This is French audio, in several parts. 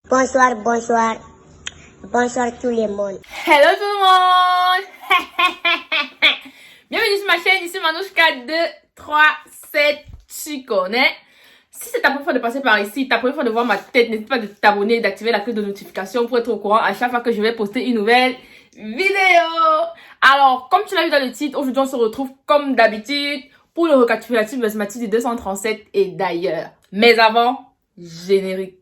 Bonsoir, bonsoir. Bonsoir tout le monde. Hello tout le monde. Bienvenue sur ma chaîne, ici Manouchka 237, tu connais. Si c'est ta première fois de passer par ici, ta première fois de voir ma tête, n'hésite pas de t'abonner et d'activer la cloche de notification pour être au courant à chaque fois que je vais poster une nouvelle vidéo. Alors, comme tu l'as vu dans le titre, aujourd'hui on se retrouve comme d'habitude pour le récapitulatif mathématique du 237 et d'ailleurs. Mais avant, générique.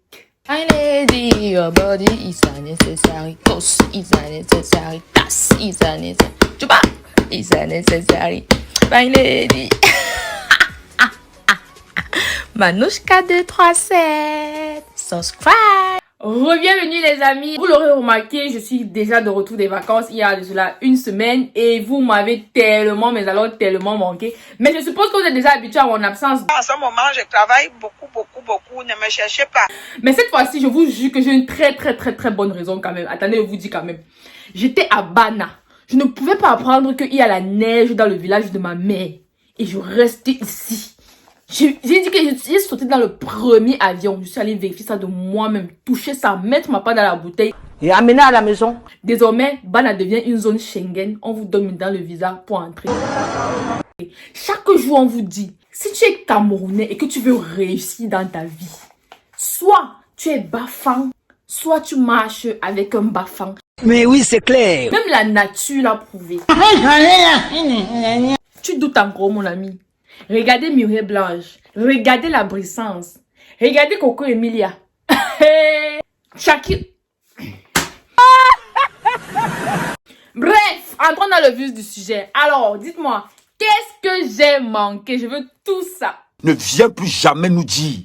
My lady, your body is unnecessary. Toss is unnecessary. Tas is unnecessary. Chupa is unnecessary. My lady. Manouchka 237. Subscribe. Bienvenue les amis, vous l'aurez remarqué, je suis déjà de retour des vacances il y a de cela une semaine et vous m'avez tellement, mais alors tellement manqué. Mais je suppose que vous êtes déjà habitué à mon absence. En ce moment, je travaille beaucoup, ne me cherchez pas. Mais cette fois-ci, je vous jure que j'ai une très bonne raison quand même. Attendez, je vous dis quand même. J'étais à Bana. Je ne pouvais pas apprendre qu'il y a la neige dans le village de ma mère. Et je restais ici. J'ai dit que j'ai sauté dans le premier avion. Je suis allée vérifier ça de moi-même. Toucher ça, mettre ma part dans la bouteille. Et amener à la maison. Désormais, Bana devient une zone Schengen. On vous donne dans le visa pour entrer. Chaque jour, on vous dit, si tu es Camerounais et que tu veux réussir dans ta vie, soit tu es bafang, soit tu marches avec un bafang. Mais oui, c'est clair. Même la nature l'a prouvé. Tu doutes encore, mon ami. Regardez Murée Blanche. Regardez la Brissance. Regardez Coco Emilia. Shakira. Bref, entrons dans le vif du sujet. Alors, dites-moi, qu'est-ce que j'ai manqué? Je veux tout ça. Ne viens plus jamais nous dire.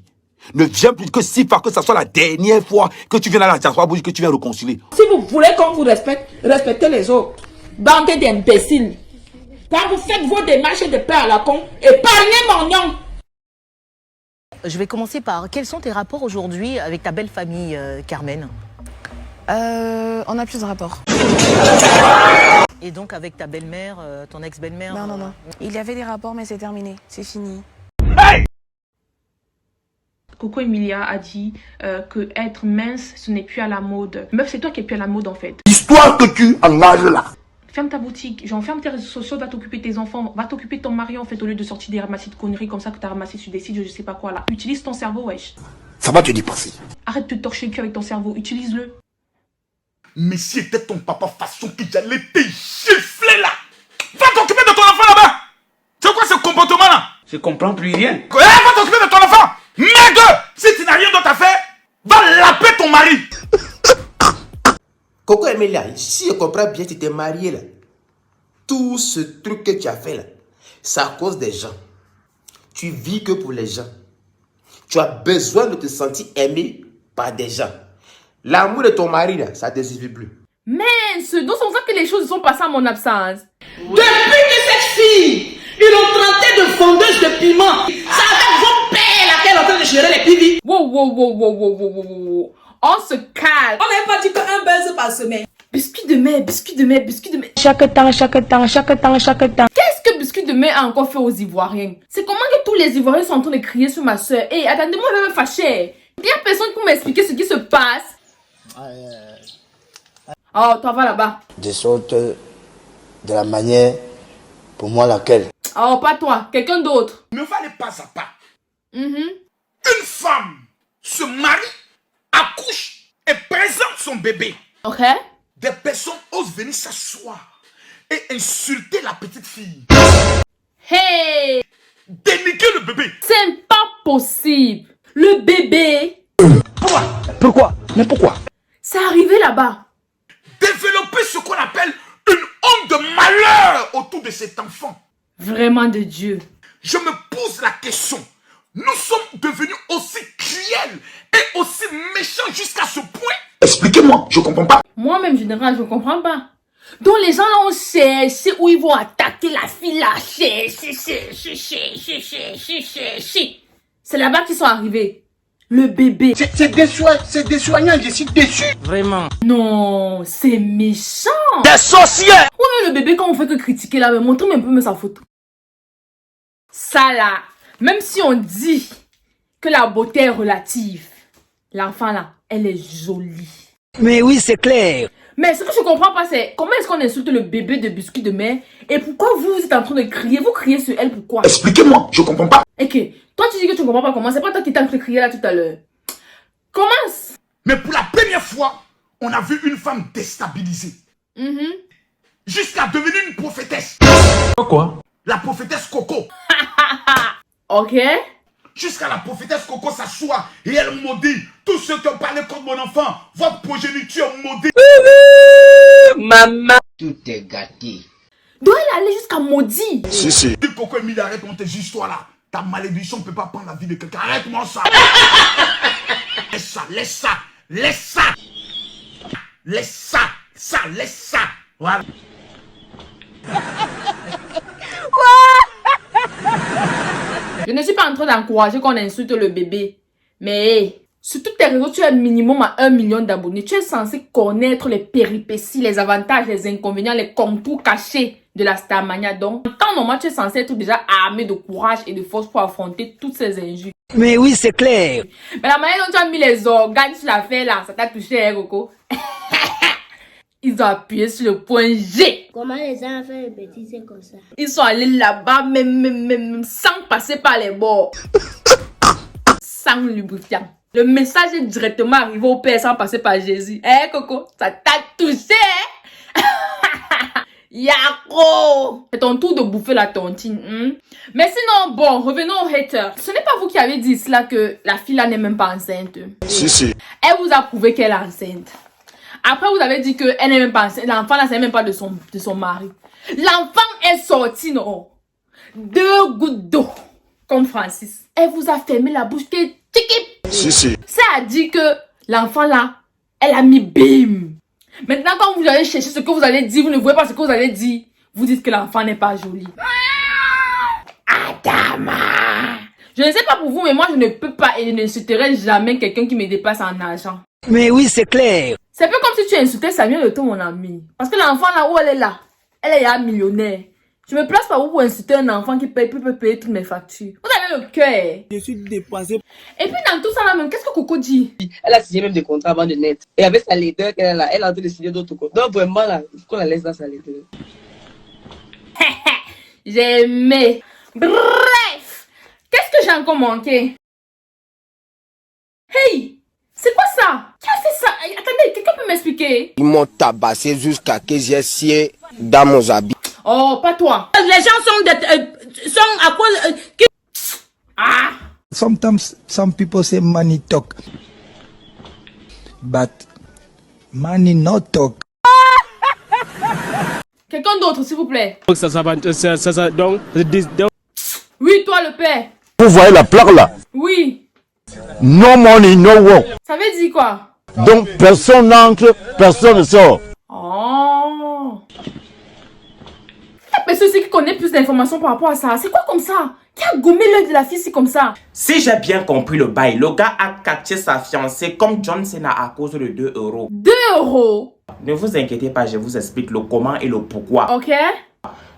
Ne viens plus que si que ça soit la dernière fois que tu viens à la diaspora que tu viens réconcilier. Si vous voulez qu'on vous respecte, respectez les autres. Bande d'imbéciles. Quand vous faites vos démarches de paix à la con, épargnez mon nom. Je vais commencer par quels sont tes rapports aujourd'hui avec ta belle famille, Carmen? On a plus de rapports. Et donc avec ta belle-mère, ton ex-belle-mère? Non. Il y avait des rapports, mais c'est terminé. C'est fini. Coco Emilia a dit que être mince, ce n'est plus à la mode. Meuf, c'est toi qui es plus à la mode en fait. L'histoire que tu engages là. Ferme ta boutique, genre ferme tes réseaux sociaux, va t'occuper de tes enfants, va t'occuper de ton mari en fait au lieu de sortir des ramassis de conneries comme ça que t'as ramassé sur des sites, je sais pas quoi là. Utilise ton cerveau, wesh. Ça va te dépasser. Arrête de te torcher le cul avec ton cerveau, utilise-le. Mais si était ton papa façon que j'allais te gifler là. Va t'occuper de ton enfant là-bas. C'est quoi ce comportement là? Je comprends plus rien. Va t'occuper de ton enfant. Merde. Si tu n'as rien d'autre à faire, va laper ton mari. Coco Emilia, si je comprends bien, tu t'es marié là. Tout ce truc que tu as fait là, c'est à cause des gens. Tu vis que pour les gens. Tu as besoin de te sentir aimé par des gens. L'amour de ton mari là, ça ne te suffit plus. Mais ce dont sont ça que les choses sont passées à mon absence. Depuis que cette fille, ils ont tenté de fondeuse de piment. Ça avec vos pères là qu'elle est en train de gérer les pivis. Wow. On se calme. On n'avait pas dit qu'un buzz par semaine. Biscuit de mer. Chaque temps. Qu'est-ce que biscuit de mer a encore fait aux Ivoiriens? C'est comment que tous les Ivoiriens sont en train de crier sur ma soeur? Hey, attendez-moi, je vais me fâcher. Il n'y a personne pour m'expliquer ce qui se passe. Oh, toi va là-bas. De sorte, de la manière, pour moi laquelle. Oh, pas toi, quelqu'un d'autre. Ne va aller pas à pas. Mhm. Une femme se marie, accouche et présente son bébé. Ok. Des personnes osent venir s'asseoir et insulter la petite fille. Hey, Dénigrer le bébé. c'est pas possible. Le bébé, Pourquoi? Mais pourquoi? c'est arrivé là-bas. Développer ce qu'on appelle une onde de malheur autour de cet enfant. Vraiment de Dieu. Je me pose la question. Nous sommes devenus aussi cruels et aussi méchants jusqu'à ce point. Expliquez-moi, je comprends pas. Moi-même, général, je comprends pas. Donc les gens là ont cherché où ils vont attaquer la fille là. C'est là-bas qu'ils sont arrivés. Le bébé. C'est désoignant, je suis déçu. Vraiment. Non, c'est méchant. Des sorcières. Ouais, mais le bébé, quand on fait que critiquer là, mais montrez-moi un peu sa photo. Ça là, même si on dit que la beauté est relative, l'enfant là, elle est jolie. Mais oui, c'est clair. Mais ce que je comprends pas, c'est comment est-ce qu'on insulte le bébé de biscuit de mer et pourquoi vous êtes en train de crier? Vous criez sur elle, pourquoi? Expliquez-moi, je comprends pas. Ok, toi tu dis que tu comprends pas comment, c'est pas toi qui étais en train de crier là tout à l'heure. Commence. Mais pour la première fois, on a vu une femme déstabilisée. Jusqu'à devenir une prophétesse. Quoi? La prophétesse Coco. Ok. Jusqu'à la prophétesse Coco s'assoit et elle maudit tous ceux qui ont parlé contre mon enfant. Votre progéniture maudit. Maman. Tout est gâté. Doit elle aller jusqu'à maudit? Si. Coco Emile, arrête-moi tes histoires là. Ta malédiction ne peut pas prendre la vie de quelqu'un. Arrête-moi ça. Laisse ça. Voilà. Je ne suis pas en train d'encourager qu'on insulte le bébé. Mais sur tous tes réseaux, tu as un minimum à 1 million d'abonnés. Tu es censé connaître les péripéties, les avantages, les inconvénients, les contours cachés de la Starmania. Donc, en temps normal, tu es censé être déjà armé de courage et de force pour affronter toutes ces injures. Mais oui, c'est clair. Mais la manière dont tu as mis les organes sur l'affaire là, ça t'a touché, hein, Coco? Ils ont appuyé sur le point G. Comment les gens ont fait les bêtises comme ça? Ils sont allés là-bas, même sans passer par les bords. Sans lubrifiant. Le message est directement arrivé au Père sans passer par Jésus. Eh, Coco, ça t'a touché, hein? Yako! C'est ton tour de bouffer la tontine. Mais sinon, bon, revenons aux haters. Ce n'est pas vous qui avez dit cela que la fille là n'est même pas enceinte. Si. Elle vous a prouvé qu'elle est enceinte. Après, vous avez dit qu'elle n'est même pas enceinte. L'enfant là, c'est même pas de son mari. L'enfant est sorti, non? 2 gouttes d'eau. Comme Francis. Elle vous a fermé la bouche. Si. Ça a dit que l'enfant là, elle a mis bim. Maintenant, quand vous allez chercher ce que vous allez dire, vous ne voyez pas ce que vous allez dire. Vous dites que l'enfant n'est pas joli. Adama! Je ne sais pas pour vous, mais moi, je ne peux pas et je n'insulterai jamais quelqu'un qui me dépasse en argent. Mais oui, c'est clair. C'est un peu comme si tu insultais Samuel Eto'o, mon ami. Parce que l'enfant là où elle est là, elle est un millionnaire. Je me place pas où pour insulter un enfant qui peut payer toutes mes factures. Vous avez le cœur. Je suis dépassé. Et puis dans tout ça là même, qu'est-ce que Coco dit? Elle a signé même des contrats avant de naître. Et avec sa laideur qu'elle a là, elle est en train de signer d'autres contrats. Donc vraiment là, il faut qu'on la laisse dans sa laideur. J'ai aimé. Bref, qu'est-ce que j'ai encore manqué? Hey, c'est quoi ça? Qui a fait ça? Attendez, quelqu'un peut m'expliquer? Ils m'ont tabassé jusqu'à que j'ai scié dans mon habit. Oh, pas toi. Les gens sont à cause... Ah! Sometimes some people say money talk. But money not talk. Quelqu'un d'autre, s'il vous plaît. Donc, Oui, toi le père. vous voyez la plaque là? Oui. No money, no work. Ça veut dire quoi? Donc personne n'entre, personne ne sort. Oh. La personne qui connaît plus d'informations par rapport à ça, c'est quoi comme ça? Qui a gommé l'œil de la fille, c'est comme ça? Si j'ai bien compris le bail, le gars a catché sa fiancée comme John Cena à cause de 2 euros. 2 euros? Ne vous inquiétez pas, je vous explique le comment et le pourquoi. Ok.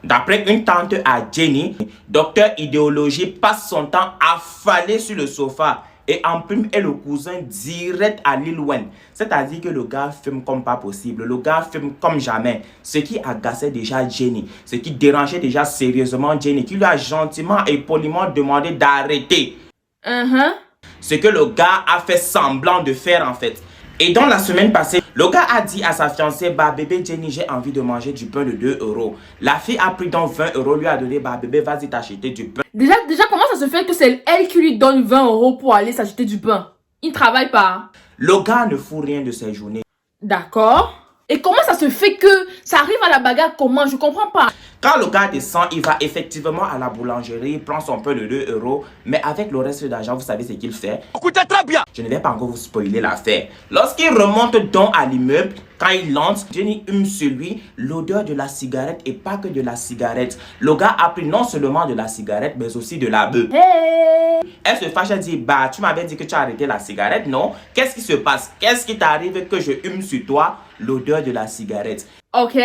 D'après une tante à Jenny, docteur idéologie passe son temps affalé sur le sofa et en prime est le cousin direct à Lil Wayne. C'est-à-dire que le gars fume comme pas possible, le gars fume comme jamais. Ce qui agaçait déjà Jenny, ce qui dérangeait déjà sérieusement Jenny, qui lui a gentiment et poliment demandé d'arrêter. Ce que le gars a fait semblant de faire en fait. Et dans la semaine passée, le gars a dit à sa fiancée, bah bébé Jenny, j'ai envie de manger du pain de 2 euros. La fille a pris donc 20 euros, lui a donné, bah bébé, vas-y t'acheter du pain. Déjà, comment ça se fait que c'est elle qui lui donne 20 euros pour aller s'acheter du pain? Il ne travaille pas. Le gars ne fout rien de ses journées. D'accord. Et comment ça se fait que ça arrive à la bagarre comment? Je comprends pas. Quand le gars descend, il va effectivement à la boulangerie, il prend son pain de 2 euros, mais avec le reste d'argent, vous savez ce qu'il fait? Écoutez très bien. Je ne vais pas encore vous spoiler l'affaire. Lorsqu'il remonte donc à l'immeuble, quand il entre, Jenny hume sur lui l'odeur de la cigarette et pas que de la cigarette. Le gars a pris non seulement de la cigarette, mais aussi de la beuh. Hey. Elle se fâche, elle dit, bah tu m'avais dit que tu as arrêté la cigarette, non? Qu'est-ce qui se passe? Qu'est-ce qui t'arrive que je hume sur toi l'odeur de la cigarette? Ok.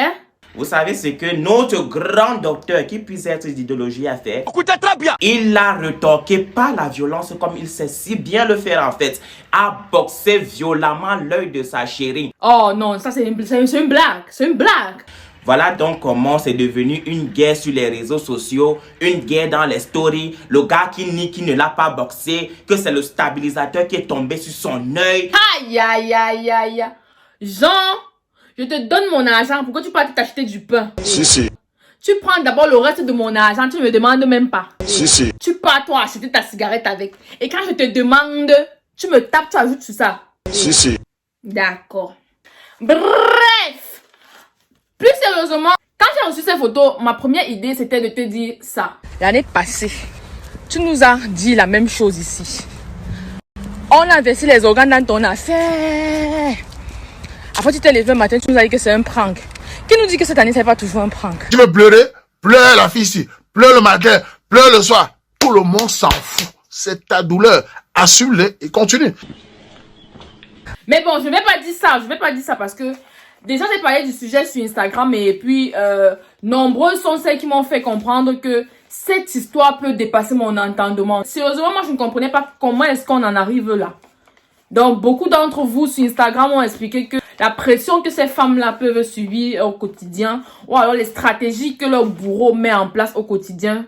Vous savez ce que notre grand docteur, qui puisse être d'idéologie, a fait? Écoutez très bien. Il l'a retorqué par la violence comme il sait si bien le faire en fait. A boxé violemment l'œil de sa chérie. Oh non, ça c'est une blague. C'est une blague. Voilà donc comment c'est devenu une guerre sur les réseaux sociaux, une guerre dans les stories. Le gars qui nie qu'il ne l'a pas boxé, que c'est le stabilisateur qui est tombé sur son œil. Aïe, aïe, aïe, aïe. Jean, je te donne mon argent pour que tu partes t'acheter du pain. Si. Tu prends d'abord le reste de mon argent, tu ne me demandes même pas. Si. Tu pars toi acheter ta cigarette avec. Et quand je te demande, tu me tapes, tu ajoutes sur ça. Si. D'accord. Bref. Plus sérieusement, quand j'ai reçu ces photos, ma première idée c'était de te dire ça. L'année passée, tu nous as dit la même chose ici. On a investi les organes dans ton affaire. Après, tu t'es levé le matin, tu nous as dit que c'est un prank. Qui nous dit que cette année, c'est pas toujours un prank? Tu veux pleurer? Pleure la fille ici. Pleure le matin. Pleure le soir. Tout le monde s'en fout. C'est ta douleur. Assume-le et continue. Mais bon, je vais pas dire ça. Je vais pas dire ça parce que déjà, j'ai parlé du sujet sur Instagram et puis nombreuses sont celles qui m'ont fait comprendre que cette histoire peut dépasser mon entendement. Sérieusement, moi, je ne comprenais pas comment est-ce qu'on en arrive là. Donc, beaucoup d'entre vous sur Instagram ont expliqué que la pression que ces femmes-là peuvent subir au quotidien ou alors les stratégies que leur bourreau met en place au quotidien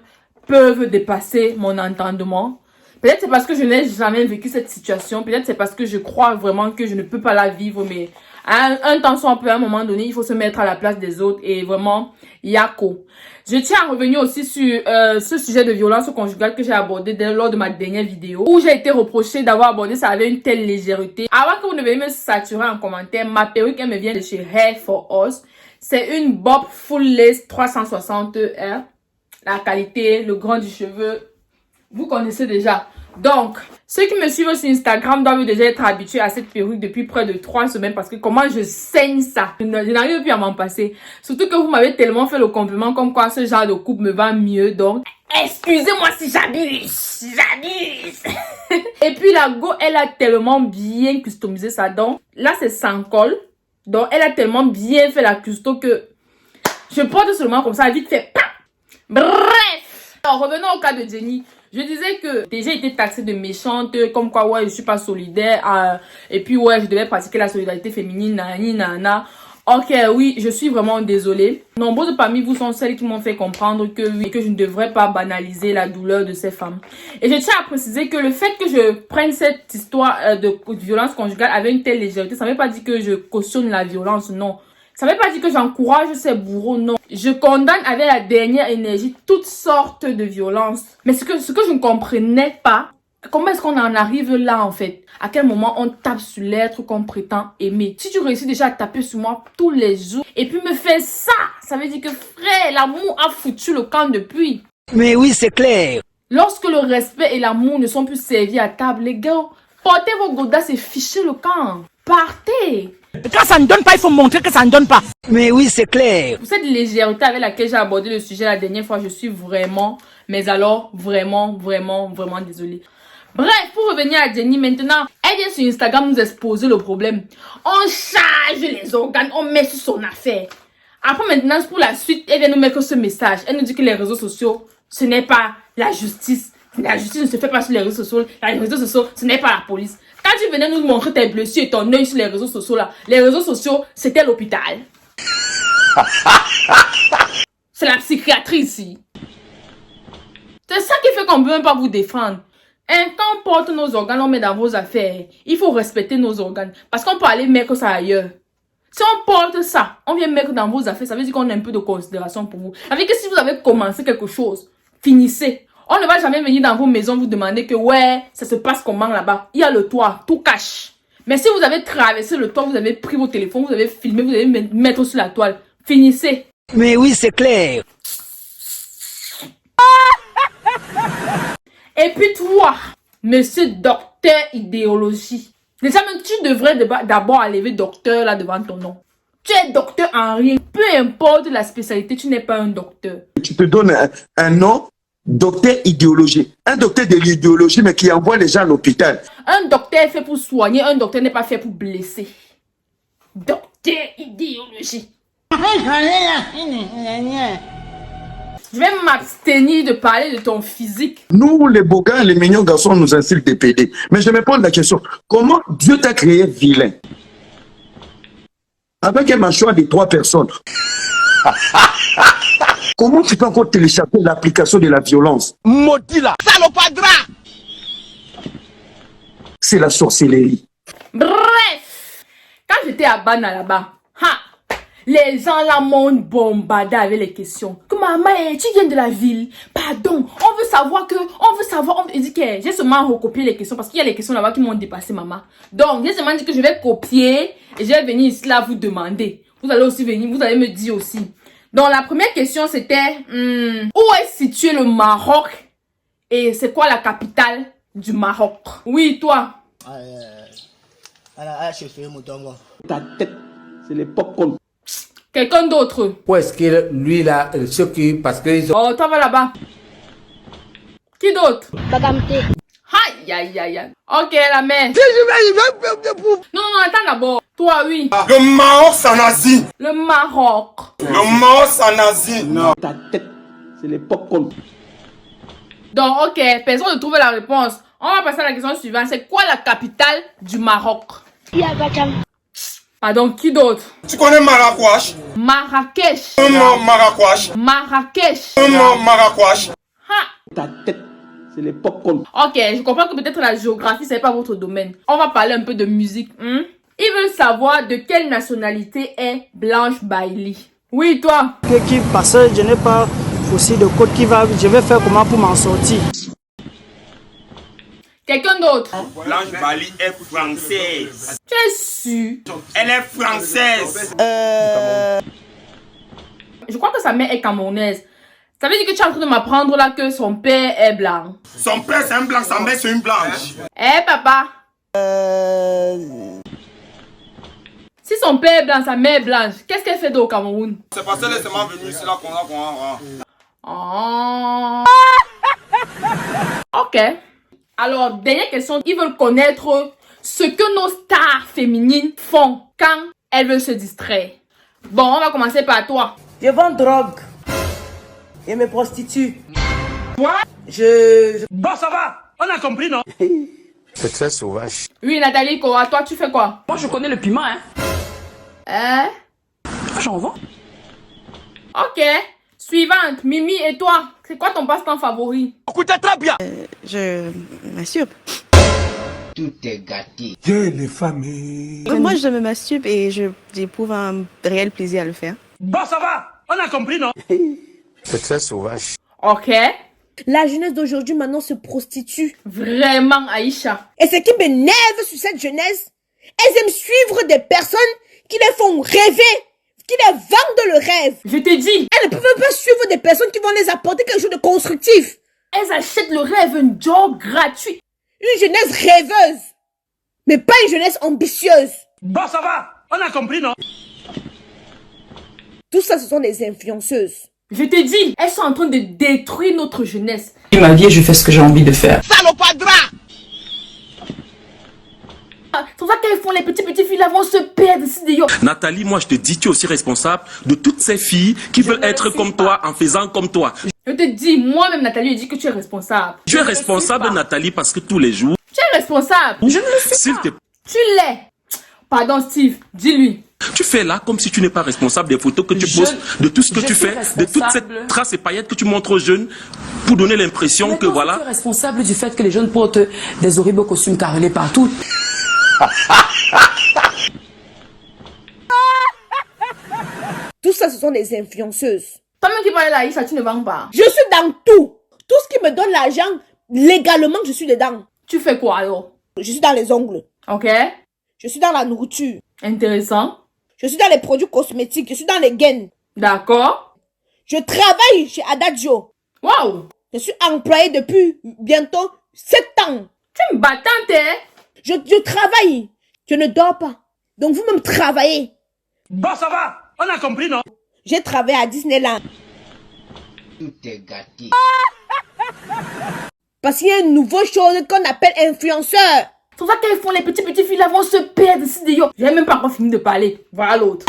peuvent dépasser mon entendement. Peut-être c'est parce que je n'ai jamais vécu cette situation. Peut-être c'est parce que je crois vraiment que je ne peux pas la vivre. Mais à un temps soit peu, à un moment donné, il faut se mettre à la place des autres. Et vraiment, yako. Je tiens à revenir aussi sur ce sujet de violence conjugale que j'ai abordé lors de ma dernière vidéo. Où j'ai été reprochée d'avoir abordé ça avec une telle légèreté. Avant que vous ne veuillez me saturer en commentaire, ma perruque, elle me vient de chez Hair for Us. C'est une Bob Full Lace 360R. La qualité, le grand du cheveu, vous connaissez déjà. Donc, ceux qui me suivent sur Instagram doivent déjà être habitués à cette perruque depuis près de 3 semaines parce que comment je saigne ça. Je n'arrive plus à m'en passer. Surtout que vous m'avez tellement fait le compliment comme quoi ce genre de coupe me va mieux. Donc, excusez-moi si j'abuse. Et puis la go, elle a tellement bien customisé ça. Donc, là c'est sans colle. Donc, elle a tellement bien fait la custo que je porte seulement comme ça, vite fait. Bref. Alors, revenons au cas de Jenny. Je disais que déjà été taxée de méchante, comme quoi ouais je suis pas solidaire, et puis ouais je devais pratiquer la solidarité féminine, nani nana. Ok oui, je suis vraiment désolée. Nombreuses parmi vous sont celles qui m'ont fait comprendre que oui, que je ne devrais pas banaliser la douleur de ces femmes. Et je tiens à préciser que le fait que je prenne cette histoire de violence conjugale avec une telle légèreté, ça ne veut pas dire que je cautionne la violence, non. Ça ne veut pas dire que j'encourage ces bourreaux, non. Je condamne avec la dernière énergie toutes sortes de violences. Mais ce que je ne comprenais pas, comment est-ce qu'on en arrive là en fait? À quel moment on tape sur l'être qu'on prétend aimer? Si tu réussis déjà à taper sur moi tous les jours et puis me faire ça, ça veut dire que frère, l'amour a foutu le camp depuis. Mais oui, c'est clair. Lorsque le respect et l'amour ne sont plus servis à table, les gars, portez vos godasses et fichez le camp. Partez! Quand ça ne donne pas, il faut montrer que ça ne donne pas. Mais oui, c'est clair. Pour cette légèreté avec laquelle j'ai abordé le sujet la dernière fois, je suis vraiment, mais alors vraiment désolée. Bref, pour revenir à Jenny maintenant, elle vient sur Instagram nous exposer le problème. On charge les organes, on met sur son affaire. Après maintenant, pour la suite, elle vient nous mettre ce message. Elle nous dit que les réseaux sociaux, ce n'est pas la justice. La justice ne se fait pas sur les réseaux sociaux. Les réseaux sociaux, ce n'est pas la police. Quand tu venais nous montrer tes blessures et ton œil sur les réseaux sociaux là, les réseaux sociaux, c'était l'hôpital. C'est la psychiatrie ici. C'est ça qui fait qu'on ne peut même pas vous défendre. Et quand on porte nos organes, on met dans vos affaires. Il faut respecter nos organes. Parce qu'on peut aller mettre ça ailleurs. Si on porte ça, on vient mettre dans vos affaires, ça veut dire qu'on a un peu de considération pour vous. Ça veut dire que si vous avez commencé quelque chose, finissez. On ne va jamais venir dans vos maisons vous demander que ouais, ça se passe comment là-bas. Il y a le toit, tout cache. Mais si vous avez traversé le toit, vous avez pris vos téléphones, vous avez filmé, vous allez mettre sur la toile. Finissez. Mais oui, c'est clair. Et puis toi, monsieur docteur idéologie. Déjà même tu devrais d'abord enlever docteur là devant ton nom. Tu es docteur en rien. Peu importe la spécialité, tu n'es pas un docteur. Tu te donnes un nom, docteur idéologie. Un docteur de l'idéologie, mais qui envoie les gens à l'hôpital. Un docteur est fait pour soigner, un docteur n'est pas fait pour blesser. Docteur idéologie. Je vais m'abstenir de parler de ton physique. Nous, les beaux gars, les mignons garçons, nous insultent des PD. Mais je me pose la question, comment Dieu t'a créé vilain? Avec un mâchoire de 3 personnes. Comment tu peux encore télécharger l'application de la violence? Maudit là. Salopadra. C'est la sorcellerie. Bref, quand j'étais à Bana là-bas, les gens là m'ont bombardé avec les questions. Que maman, tu viens de la ville? Pardon, on veut savoir. Il dit que j'ai seulement recopié les questions parce qu'il y a les questions là-bas qui m'ont dépassé, maman. Donc, j'ai seulement dit que je vais copier et je vais venir ici là vous demander. Vous allez aussi venir, vous allez me dire aussi. Donc, la première question c'était où est situé le Maroc et c'est quoi la capitale du Maroc? Oui, toi. Ta tête, c'est les popcorn. Quelqu'un d'autre? Où est-ce que lui là, ceux qui, parce que ils ont... Oh, toi va là-bas. Qui d'autre? Bagamte. Aïe, aïe, aïe, aïe. Ok, la mère. Non, attends d'abord. Toi, oui. Le Maroc, c'est en Asie. Le Maroc. Le Maroc, c'est en Asie. Non, ta tête, c'est les popcorn. Donc, ok, personne ne trouve la réponse. On va passer à la question suivante. C'est quoi la capitale du Maroc? Pardon, qui d'autre? Tu connais Marrakech? Marrakech. Non, Marrakech. Marrakech. Non, Marrakech. Ta tête, c'est les popcorn. Ok, je comprends que peut-être la géographie, c'est pas votre domaine. On va parler un peu de musique. Ils veulent savoir de quelle nationalité est Blanche Bailey. Oui, toi. Parce que je n'ai pas aussi de code qui va. Je vais faire comment pour m'en sortir? Quelqu'un d'autre? Blanche Bailey est française. Tu es sûr? Elle est française. Je crois que sa mère est camerounaise. Ça veut dire que tu es en train de m'apprendre là que son père est blanc. Son père c'est un blanc, sa mère c'est une blanche. Eh papa. Si son père est blanc, sa mère est blanche, qu'est-ce qu'elle fait au Cameroun? C'est parce qu'elle est seulement venue ici là qu'on a. Oh. Ok. Alors, dernière question, ils veulent connaître ce que nos stars féminines font quand elles veulent se distraire. Bon, on va commencer par toi. Je vends drogue et me prostitue. Quoi? Bon, ça va. On a compris, non? C'est très sauvage. Oui, Nathalie, toi, tu fais quoi? Moi, je connais le piment, hein. J'en vends. Ok. Suivante, Mimi et toi, c'est quoi ton passe-temps favori? Écoutez très bien. Je masturbe. Tout est gâté. Les femmes. Moi, je me masturbe et j'éprouve un réel plaisir à le faire. Bon, ça va. On a compris, non? C'est très sauvage. Ok. La jeunesse d'aujourd'hui maintenant se prostitue. Vraiment, Aïcha. Et ce qui m'énerve sur cette jeunesse, elles aiment suivre des personnes qui les font rêver, qui les vendent le rêve. Je te dis. Elles ne peuvent pas suivre des personnes qui vont les apporter quelque chose de constructif. Elles achètent le rêve, un job gratuit. Une jeunesse rêveuse, mais pas une jeunesse ambitieuse. Bon, ça va. On a compris, non? Tout ça, ce sont des influenceuses. Je te dis, elles sont en train de détruire notre jeunesse. Ma vie, je fais ce que j'ai envie de faire. Salopadra! C'est pour ça qu'elles font les petits filles là vont se perdre ici de yo. Nathalie, moi je te dis, tu es aussi responsable de toutes ces filles qui veulent être comme toi en faisant comme toi. Je te dis, moi-même Nathalie, je dis que tu es responsable. Tu es responsable, Nathalie, parce que tous les jours... Tu es responsable. Je ne le suis pas. Tu l'es. Pardon Steve, dis-lui. Tu fais là comme si tu n'es pas responsable des photos que tu postes, de tout ce que tu fais, de toutes ces traces et paillettes que tu montres aux jeunes pour donner l'impression que voilà... Tu es responsable du fait que les jeunes portent des horribles costumes carrelés partout. Tout ça, ce sont des influenceuses. Toi-même qui parles là, Aïcha, tu ne vends pas. Je suis dans tout. Tout ce qui me donne l'argent, légalement, je suis dedans. Tu fais quoi alors? Je suis dans les ongles. Ok. Je suis dans la nourriture. Intéressant. Je suis dans les produits cosmétiques. Je suis dans les gaines. D'accord. Je travaille chez Adagio. Wow. Je suis employée depuis bientôt 7 ans. Tu es une battante, hein? Je travaille. Je ne dors pas. Donc vous-même travaillez. Bon, ça va. On a compris, non? J'ai travaillé à Disneyland. Tout est gâté. Parce qu'il y a une nouvelle chose qu'on appelle influenceur. C'est C'est ça qu'ils font, les petits filles là vont se perdre ici de yo. J'ai même pas encore fini de parler. Voilà l'autre.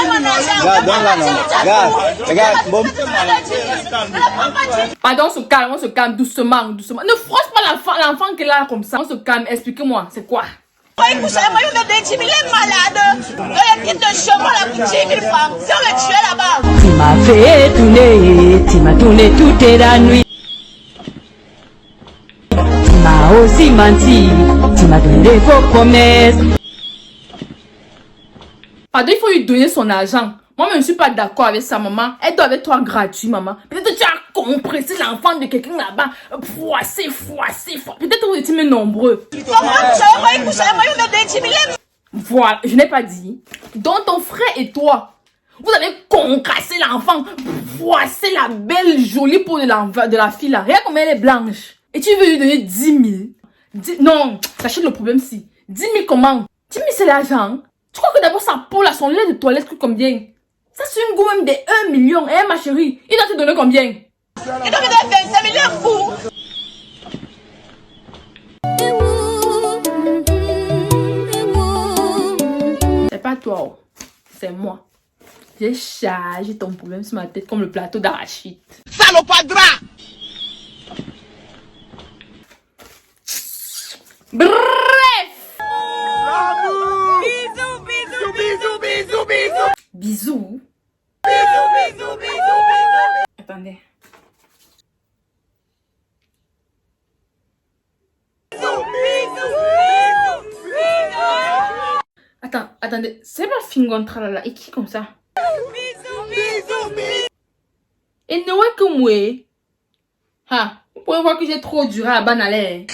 Pardon, on se calme doucement. Ne froisse pas l'enfant qui est là comme ça. On se calme, expliquez-moi, c'est quoi? Tu m'as fait tourner, tu m'as tourné toute la nuit. Tu m'as aussi menti, tu m'as donné vos promesses. Pardon, il faut lui donner son argent. Moi, je ne suis pas d'accord avec sa maman. Elle doit avec toi gratuit, maman. Peut-être que tu as compressé l'enfant de quelqu'un là-bas. Froissé. Peut-être que vous étiez même nombreux. Voilà, je n'ai pas dit. Donc, ton frère et toi, vous avez concassé l'enfant. Froissé la belle, jolie peau de la fille là. Regarde comme elle est blanche. Et tu veux lui donner 10 000. Non, sachez le problème si. 10 000 comment? 10 000 c'est l'argent. Tu crois que d'abord sa peau là, son lait de toilette coûte combien? Ça c'est une goût même de 1 million. Eh ma chérie, il doit te donner combien? Il doit me donner 25 millions fou. C'est pas toi, c'est moi. J'ai chargé ton problème sur ma tête comme le plateau d'arachide. Salopadra! Bref! Bisous. Attendez. Attendez. C'est pas Fingon Tralala. Et qui comme ça? Et ne ouais que moi. Ha. Vous pouvez voir que j'ai trop duré à Banalé.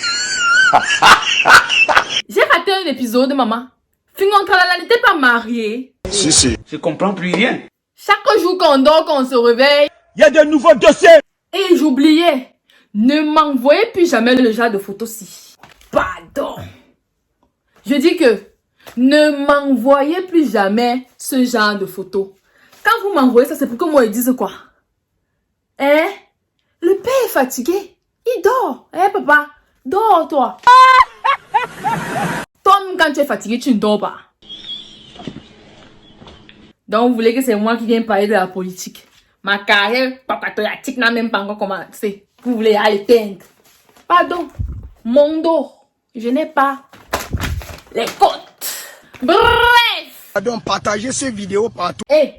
J'ai raté un épisode, maman. Fingon Tralala n'était pas mariée. Si. Je comprends plus rien. Chaque jour qu'on dort, qu'on se réveille, il y a de nouveaux dossiers. Et j'oubliais, ne m'envoyez plus jamais le genre de photos-ci. Pardon. Je dis que ne m'envoyez plus jamais ce genre de photos. Quand vous m'envoyez ça, c'est pour que moi, ils disent quoi? Hein? Le père est fatigué. Il dort. Hein, papa? Dors, toi. Toi, quand tu es fatigué, tu ne dors pas. Donc, vous voulez que c'est moi qui vienne parler de la politique. Ma carrière papatoriatique n'a même pas encore commencé. Vous voulez aller teindre. Pardon. Mon dos. Je n'ai pas les côtes. Bref. Donc, partagez ces vidéos partout. Et,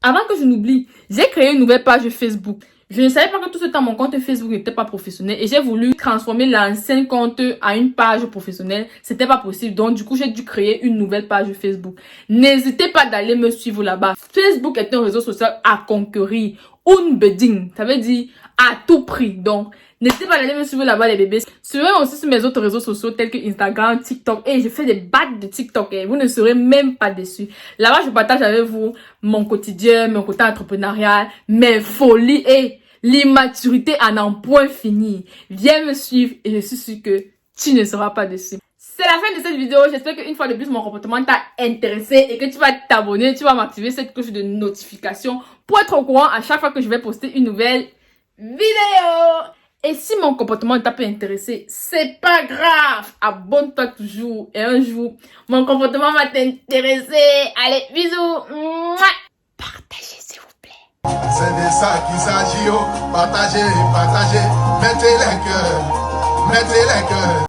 avant que je n'oublie, j'ai créé une nouvelle page Facebook. Je ne savais pas que tout ce temps, mon compte Facebook n'était pas professionnel et j'ai voulu transformer l'ancien compte à une page professionnelle. C'était pas possible. Donc, du coup, j'ai dû créer une nouvelle page Facebook. N'hésitez pas d'aller me suivre là-bas. Facebook est un réseau social à conquérir. Unbedingt. Ça veut dire à tout prix. Donc, n'hésitez pas d'aller me suivre là-bas, les bébés. Suivez-moi aussi sur mes autres réseaux sociaux tels que Instagram, TikTok. Et je fais des battes de TikTok. Et vous ne serez même pas déçus. Là-bas, je partage avec vous mon quotidien, mon côté entrepreneurial, mes folies et l'immaturité à n'en point fini. Viens me suivre et je suis sûre que tu ne seras pas déçu. C'est la fin de cette vidéo. J'espère qu'une fois de plus, mon comportement t'a intéressé et que tu vas t'abonner, tu vas m'activer cette cloche de notification pour être au courant à chaque fois que je vais poster une nouvelle vidéo. Et si mon comportement t'a pas intéressé, c'est pas grave. Abonne-toi toujours et un jour, mon comportement va t'intéresser. Allez, bisous. Mouah. Partagez s'il vous plaît. C'est de ça qu'il s'agit. Partagez, mettez les cœurs.